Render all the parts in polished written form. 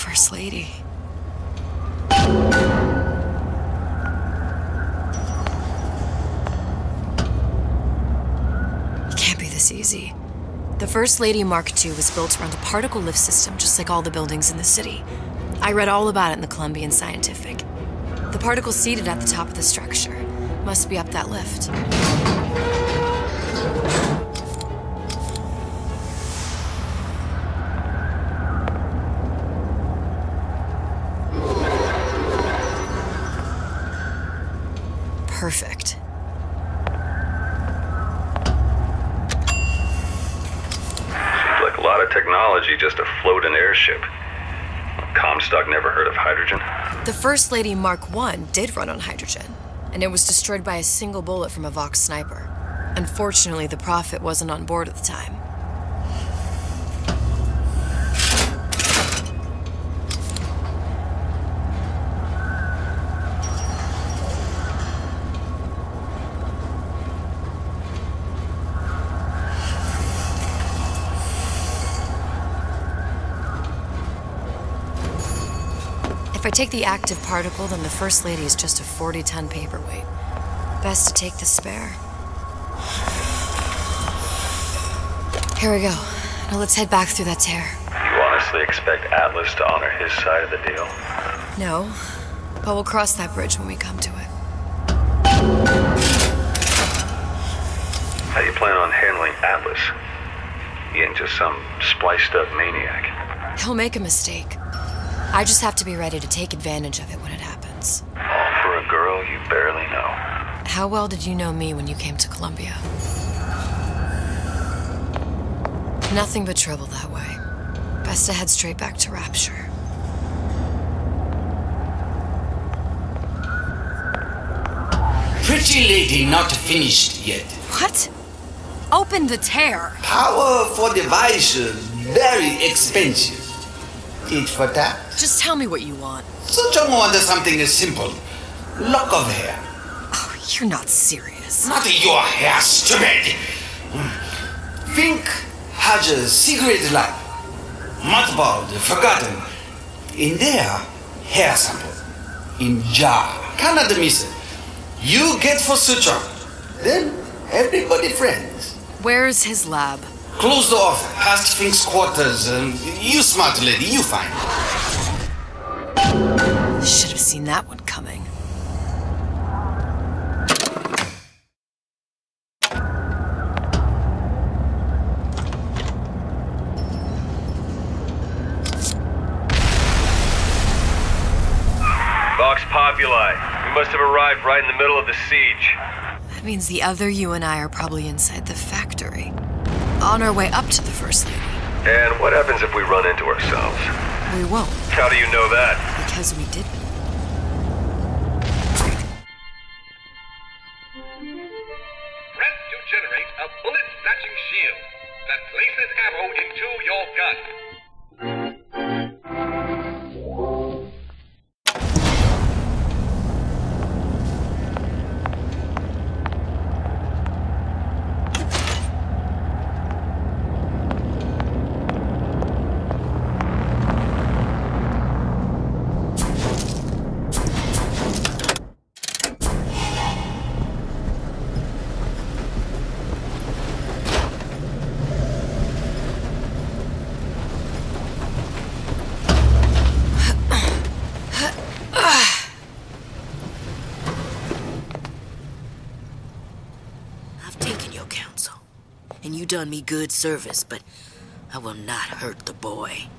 First Lady. It can't be this easy. The First Lady Mark II was built around a particle lift system just like all the buildings in the city. I read all about it in the Columbian Scientific. The particle's seated at the top of the structure. Must be up that lift. Perfect. Seems like a lot of technology just to float an airship. Comstock never heard of hydrogen? The First Lady Mark I did run on hydrogen, and it was destroyed by a single bullet from a Vox sniper. Unfortunately, the Prophet wasn't on board at the time. If I take the active particle, then the First Lady is just a 40-ton paperweight. Best to take the spare. Here we go. Now let's head back through that tear. You honestly expect Atlas to honor his side of the deal? No, but we'll cross that bridge when we come to it. How do you plan on handling Atlas? He ain't just some spliced-up maniac. He'll make a mistake. I just have to be ready to take advantage of it when it happens. All for a girl you barely know. How well did you know me when you came to Columbia? Nothing but trouble that way. Best to head straight back to Rapture. Pretty lady not finished yet. What? Open the tear! Powerful device, very expensive. Tit for tat. Just tell me what you want. Such a want something simple. Lock of hair. Oh, you're not serious. Not your hair, stupid. Fink has a secret lab. Mothballed, forgotten. In there, hair sample. In jar. Cannot miss it. You get for suture. Then everybody friends. Where's his lab? Closed off, past Fink's quarters. You smart lady, you find. Should have seen that one coming. Vox Populi. We must have arrived right in the middle of the siege. That means the other you and I are probably inside the factory. On our way up to the First Lady. And what happens if we run into ourselves? We won't. How do you know that? Because we didn't. Press to generate a bullet-snatching shield that places ammo into your gun. And you done me good service, but I will not hurt the boy.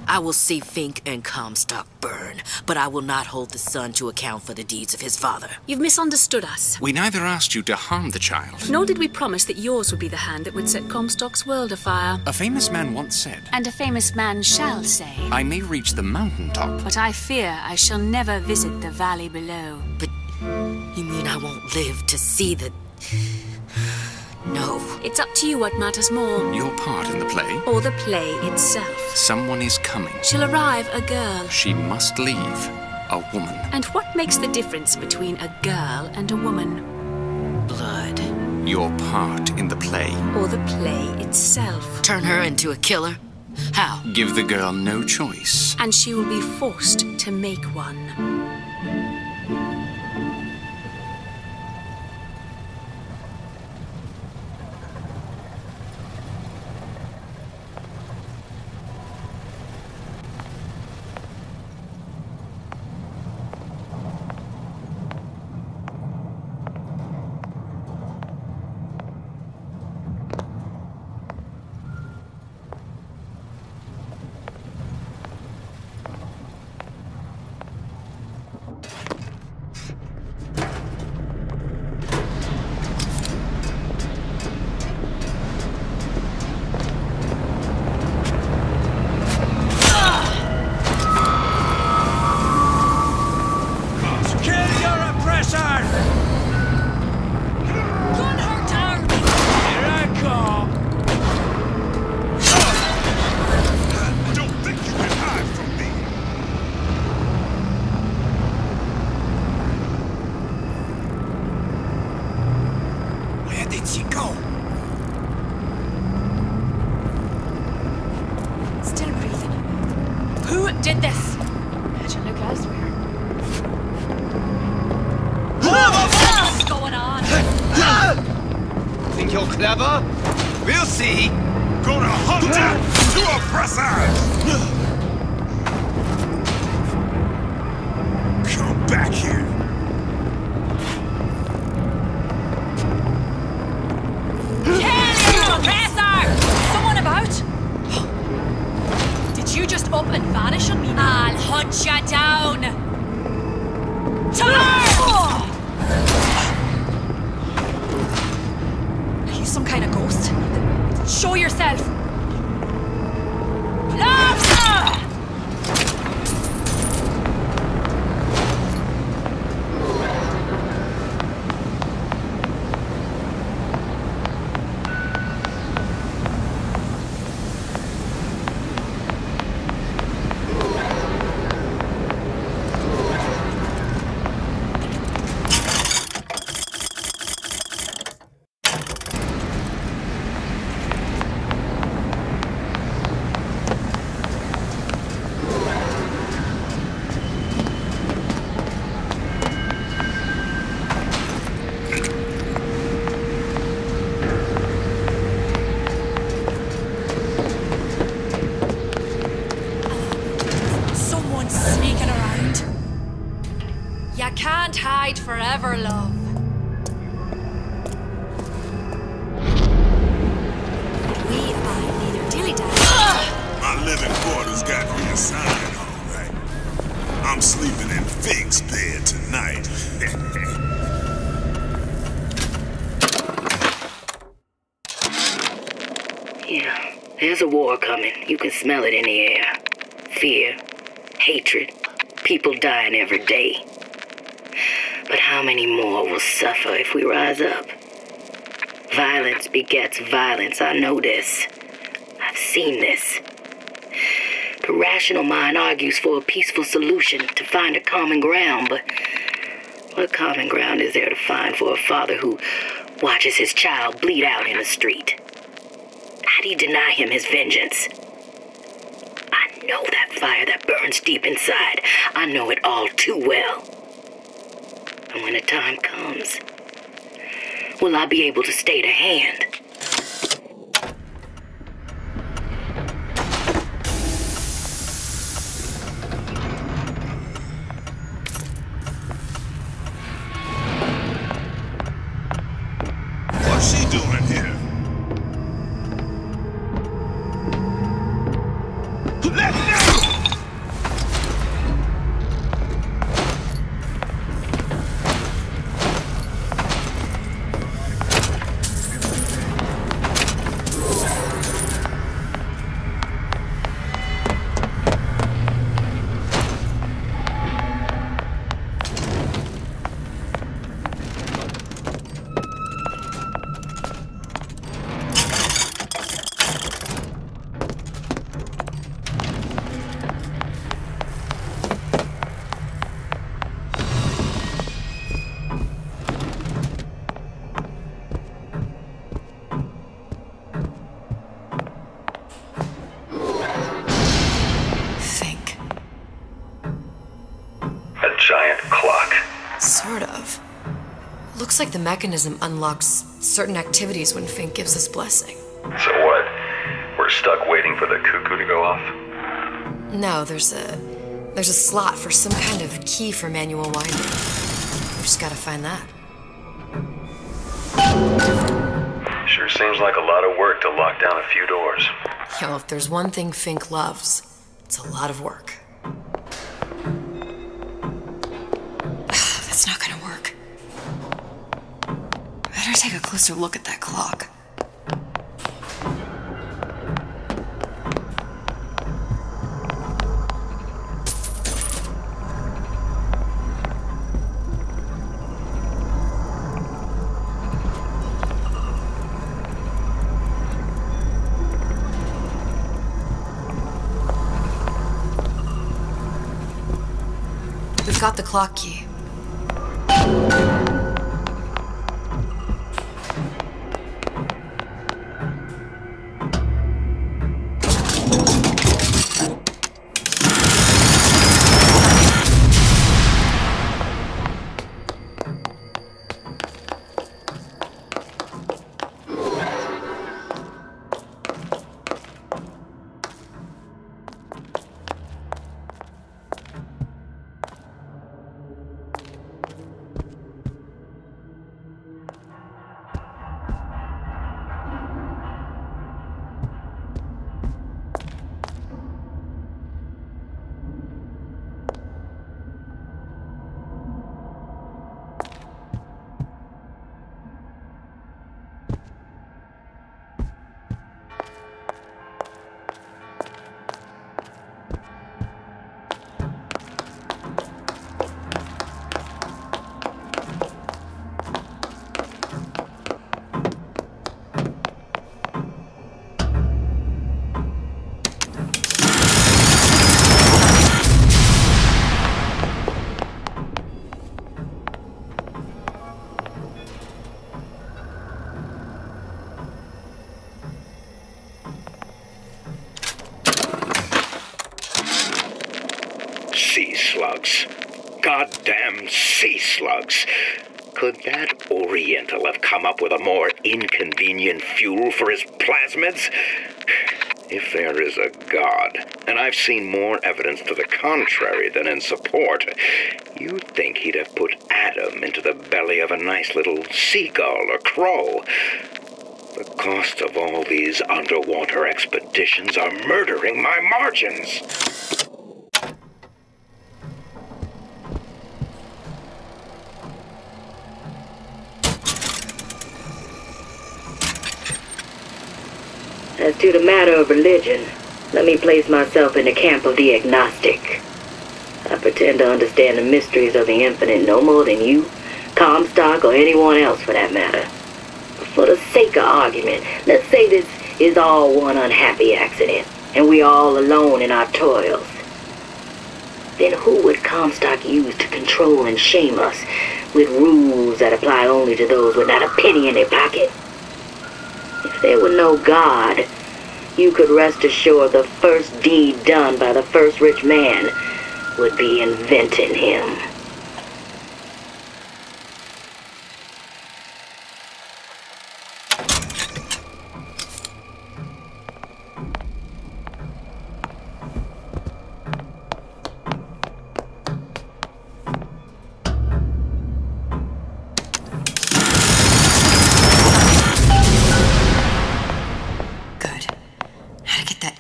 I will see Fink and Comstock burn, but I will not hold the son to account for the deeds of his father. You've misunderstood us. We neither asked you to harm the child. Nor did we promise that yours would be the hand that would set Comstock's world afire. A famous man once said, And a famous man shall say, I may reach the mountaintop, but I fear I shall never visit the valley below. But you mean I won't live to see the... No. It's up to you what matters more. Your part in the play? Or the play itself. Someone is coming. She'll arrive, a girl. She must leave, a woman. And what makes the difference between a girl and a woman? Blood. Your part in the play. Or the play itself. Turn her into a killer? How? Give the girl no choice. And she will be forced to make one. Still breathing. Who did this? Imagine look elsewhere. What's going on? Think you're clever? We'll see. Gonna hunt down two oppressors! Come back here. Someone about? Did you just up and vanish on me? I'll hunt ya down! Are you some kind of ghost? Show yourself! You can't hide forever, love. We abide neither dilly-dally. My living quarters got reassigned, all right. I'm sleeping in Fink's bed tonight. Yeah, there's a war coming. You can smell it in the air. Fear, hatred, people dying every day. But how many more will suffer if we rise up? Violence begets violence. I know this. I've seen this. The rational mind argues for a peaceful solution to find a common ground, but what common ground is there to find for a father who watches his child bleed out in the street? How do you deny him his vengeance? I know that fire that burns deep inside. I know it all too well. And when the time comes, will I be able to stay to hand? What's she doing here? Let go! giant clock. Sort of. Looks like the mechanism unlocks certain activities when Fink gives his blessing. So what? We're stuck waiting for the cuckoo to go off? No, there's a slot for some kind of key for manual winding. We just gotta find that. Sure seems like a lot of work to lock down a few doors. Yo, if there's one thing Fink loves, it's a lot of work. That's not gonna work. Better take a closer look at that clock. We've got the clock key. Sea slugs. Goddamn sea slugs. Could that Oriental have come up with a more inconvenient fuel for his plasmids? If there is a God, and I've seen more evidence to the contrary than in support, you'd think he'd have put Adam into the belly of a nice little seagull or crow. The cost of all these underwater expeditions are murdering my margins. As to the matter of religion, let me place myself in the camp of the agnostic. I pretend to understand the mysteries of the infinite no more than you, Comstock, or anyone else for that matter. For the sake of argument, let's say this is all one unhappy accident, and we're all alone in our toils. Then who would Comstock use to control and shame us with rules that apply only to those with not a penny in their pocket? If there were no God, you could rest assured the first deed done by the first rich man would be inventing him.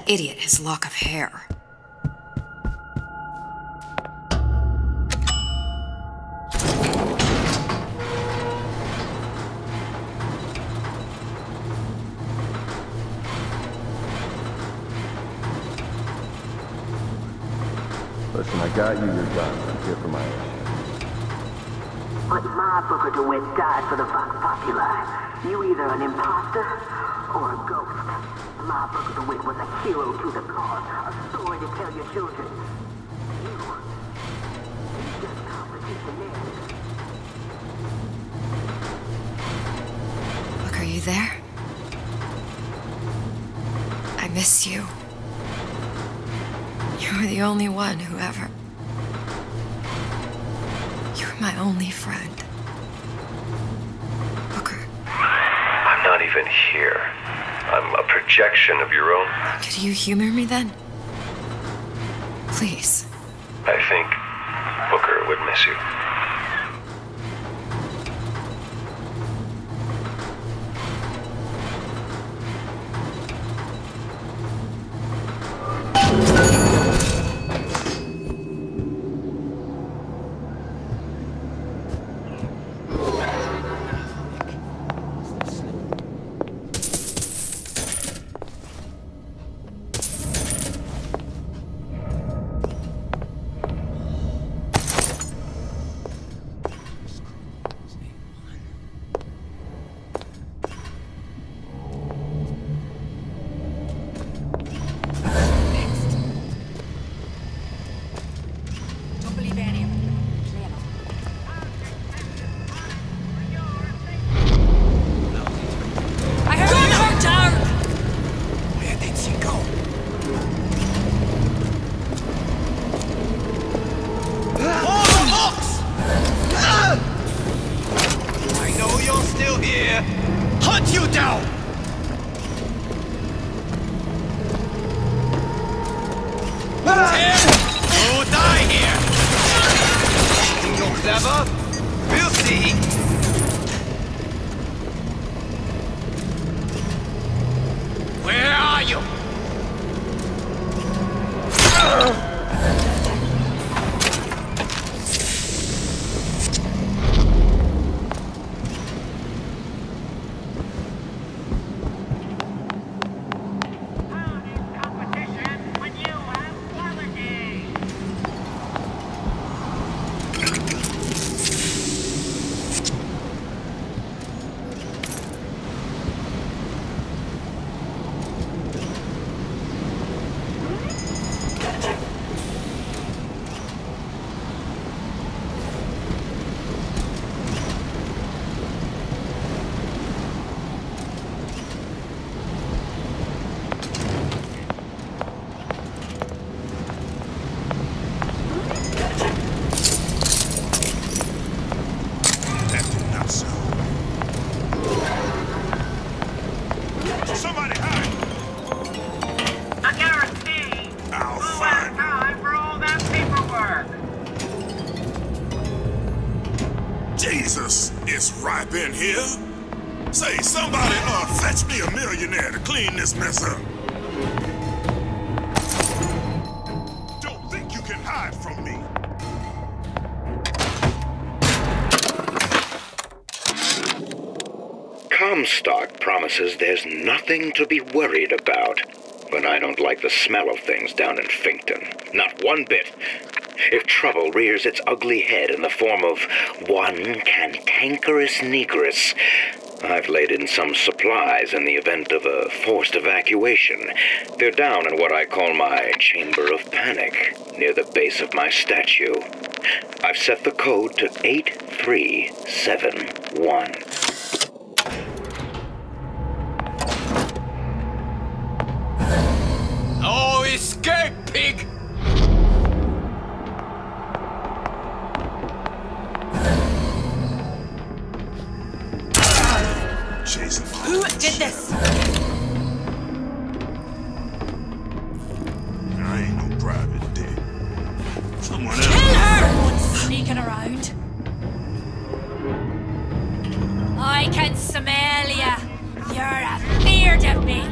Idiot, his lock of hair. Listen, I got you your gun. I'm here for my ass. But my Booker DeWitt died for the Vox Populi. You either an imposter or a ghost. My Booker DeWitt was a hero to the cause, a story to tell your children. You just competition narrative. Look, are you there? I miss you. You were the only one who ever... You're my only friend. Booker. I'm not even here. I'm a projection of your own. Could you humor me then? Please. I think Booker would miss you. Jesus, it's ripe in here. Say, somebody, fetch me a millionaire to clean this mess up. Don't think you can hide from me. Comstock promises there's nothing to be worried about. But I don't like the smell of things down in Finkton. Not one bit. If trouble rears its ugly head in the form of one cantankerous negress, I've laid in some supplies in the event of a forced evacuation. They're down in what I call my chamber of panic, near the base of my statue. I've set the code to 8371. Oh, escape, pig! Who did this? I ain't no private dick. Someone else. Kill her! Sneaking around. I can smell ya. You're afeard of me.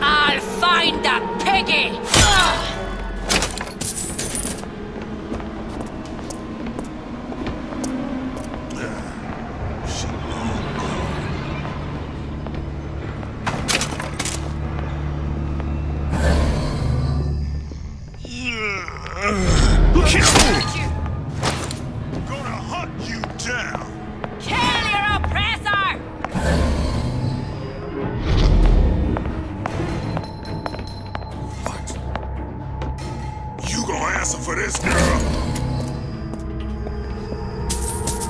I'll find the piggy! Gonna hunt you down. Kill your oppressor! What? You gonna answer for this, girl?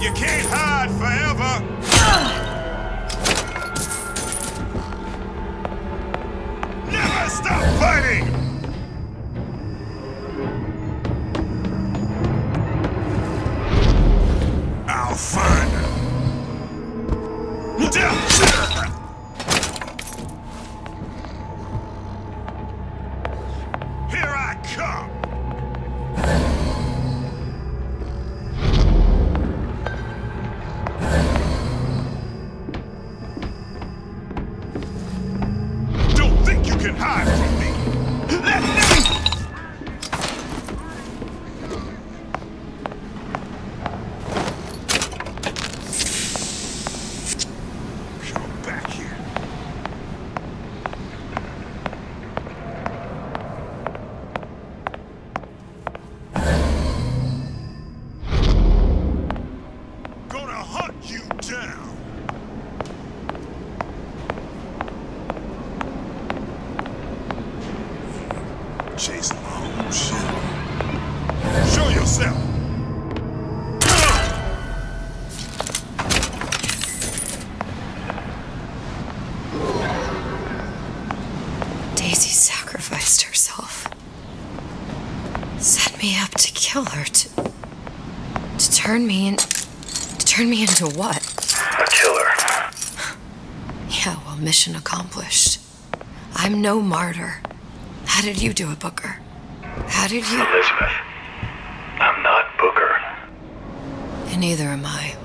You can't hide forever. fighting! I'll find her. Here I come! Don't think you can hide from me! Let me! Come back here. Gonna hunt you down. Chasing my own shit. Show yourself. Daisy sacrificed herself. Set me up to kill her, to turn me into what? A killer. Yeah, well, mission accomplished. I'm no martyr. How did you do it, Booker? How did you... Elizabeth, I'm not Booker. And neither am I.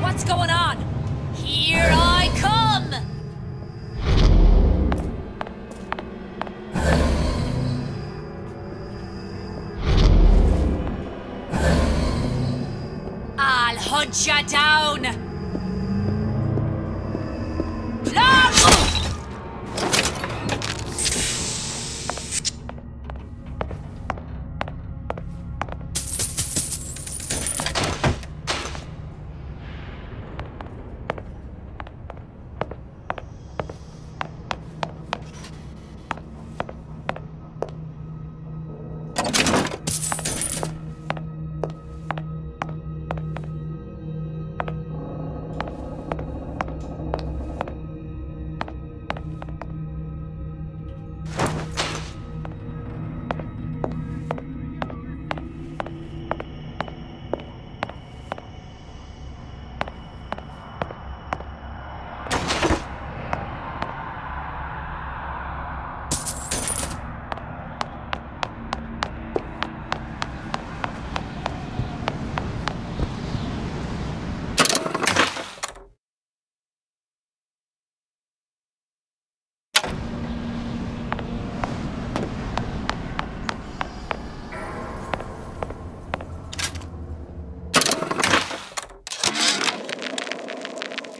What's going on? Here I come! I'll hunt ya down!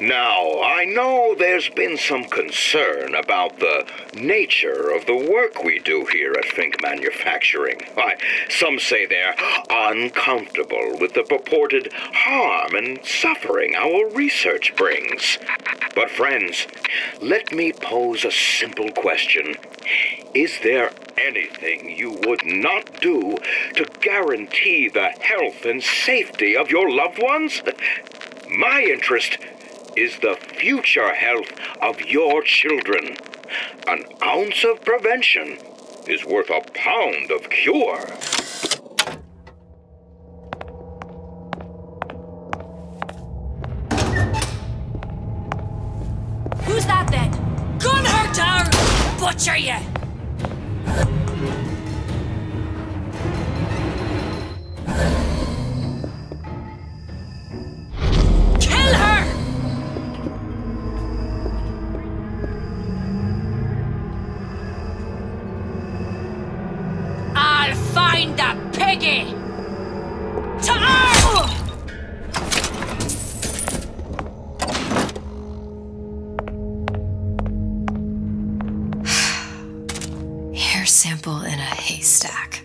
Now, I know there's been some concern about the nature of the work we do here at Fink Manufacturing. Why, some say they're uncomfortable with the purported harm and suffering our research brings. But friends, let me pose a simple question. Is there anything you would not do to guarantee the health and safety of your loved ones? My interest is the future health of your children. An ounce of prevention is worth a pound of cure. Who's that then? Gun her down! Butcher you! Kill her! I'll find the piggy! To earth! sample in a haystack.